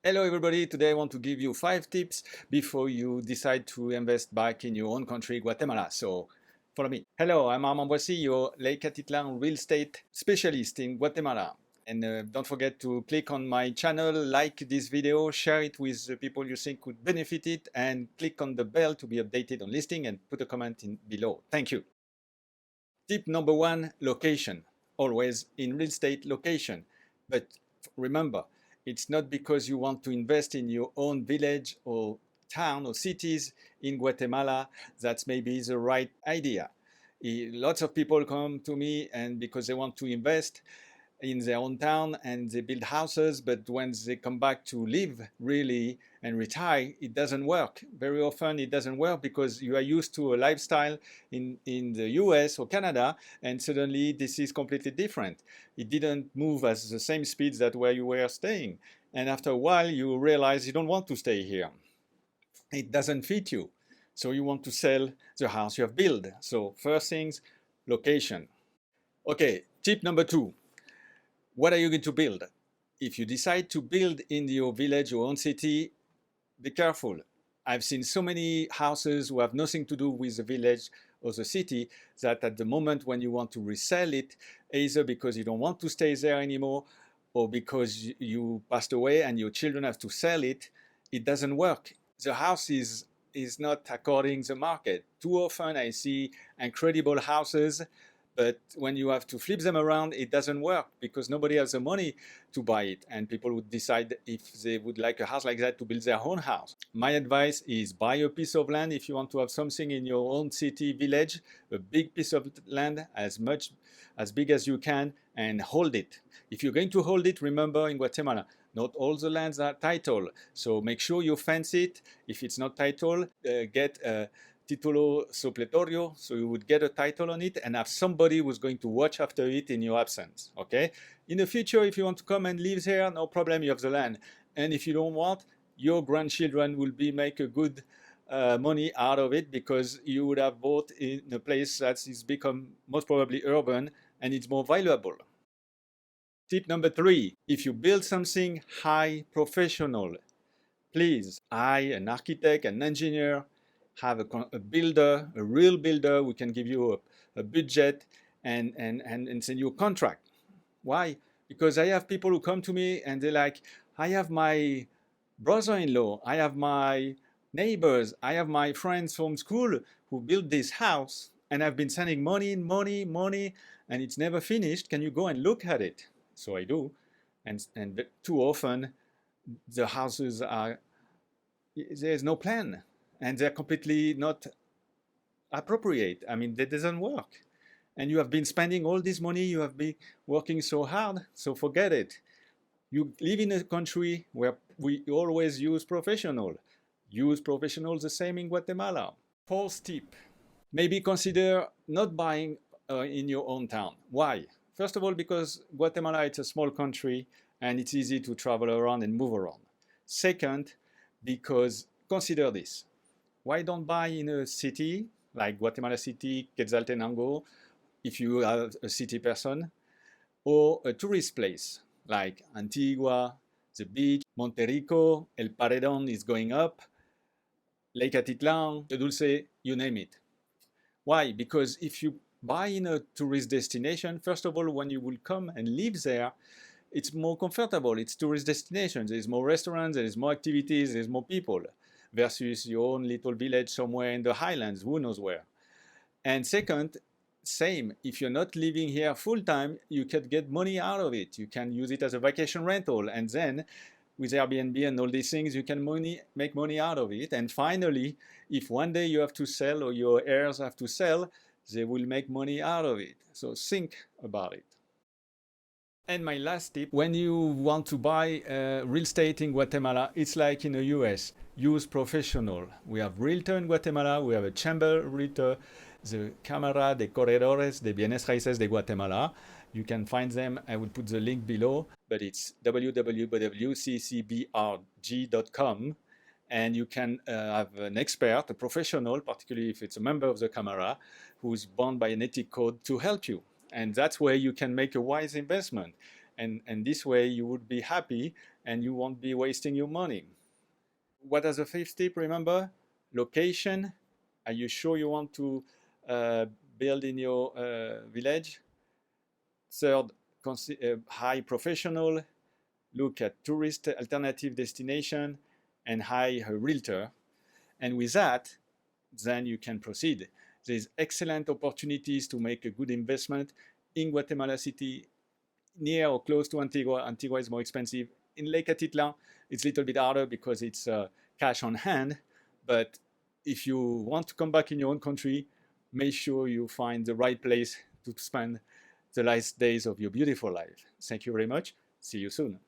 Hello everybody, today I want to give you 5 tips before you decide to invest back in your own country, Guatemala. So follow me. Hello, I'm Armand Boissy, your Lake Atitlan real estate specialist in Guatemala. And don't forget to click on my channel, like this video, share it with the people you think could benefit it, and click on the bell to be updated on listing and put a comment in below. Thank you. Tip number 1, location. Always in real estate, location. But remember, it's not because you want to invest in your own village or town or cities in Guatemala that's maybe the right idea. Lots of people come to me and because they want to invest in their own town and they build houses, but when they come back to live really and retire, it doesn't work. Very often it doesn't work because you are used to a lifestyle in the US or Canada, and suddenly this is completely different. It didn't move at the same speeds that where you were staying. And after a while you realize you don't want to stay here. It doesn't fit you. So you want to sell the house you have built. So first things, location. Okay, tip number 2. What are you going to build? If you decide to build in your village, your own city, be careful. I've seen so many houses who have nothing to do with the village or the city that at the moment when you want to resell it, either because you don't want to stay there anymore or because you passed away and your children have to sell it, it doesn't work. The house is not according to the market. Too often I see incredible houses, but when you have to flip them around, it doesn't work because nobody has the money to buy it. And people would decide if they would like a house like that to build their own house. My advice is buy a piece of land if you want to have something in your own city, village, a big piece of land, as big as you can, and hold it. If you're going to hold it, remember in Guatemala, not all the lands are titled. So make sure you fence it. If it's not titled, get a titulo supletorio, so you would get a title on it and have somebody who's going to watch after it in your absence, okay? In the future, if you want to come and live here, no problem, you have the land. And if you don't want, your grandchildren will make a good money out of it because you would have bought in a place that is become most probably urban and it's more valuable. Tip number 3, if you build something high professional, please hire an architect, an engineer, have a builder, a real builder who can give you a budget and send you a contract. Why? Because I have people who come to me and they're like, I have my brother-in-law, I have my neighbors, I have my friends from school who built this house and I've been sending money, and it's never finished. Can you go and look at it? So I do. And too often the houses there's no plan. And they're completely not appropriate. I mean, that doesn't work. And you have been spending all this money, you have been working so hard, so forget it. You live in a country where we always use professional. Use professionals the same in Guatemala. 4th tip, maybe consider not buying in your own town. Why? First of all, because Guatemala is a small country and it's easy to travel around and move around. Second, because consider this. Why don't buy in a city like Guatemala City, Quetzaltenango, if you are a city person, or a tourist place like Antigua, the beach, Monterrico, El Paredón is going up, Lake Atitlan, the Dulce, you name it. Why? Because if you buy in a tourist destination, first of all, when you will come and live there, it's more comfortable. It's tourist destination. There's more restaurants, there's more activities, there's more people. Versus your own little village somewhere in the highlands, who knows where. And second, same, if you're not living here full-time, you can get money out of it. You can use it as a vacation rental, and then with Airbnb and all these things, you can make money out of it. And finally, if one day you have to sell or your heirs have to sell, they will make money out of it. So think about it. And my last tip, when you want to buy real estate in Guatemala, it's like in the US. Use professional. We have realtor in Guatemala, we have a chamber realtor, the Cámara de Corredores de Bienes Raíces de Guatemala. You can find them, I will put the link below, but it's www.ccbrg.com. And you can have an expert, a professional, particularly if it's a member of the Cámara, who's bound by an ethic code to help you. And that's where you can make a wise investment. and this way you would be happy and you won't be wasting your money. What is the fifth tip? Remember, location. Are you sure you want to build in your village? Third, hire professional. Look at tourist alternative destination and hire a realtor. And with that, then you can proceed. There's excellent opportunities to make a good investment in Guatemala City, near or close to Antigua. Antigua is more expensive. In Lake Atitlan, it's a little bit harder because it's cash on hand. But if you want to come back in your own country, make sure you find the right place to spend the last days of your beautiful life. Thank you very much. See you soon.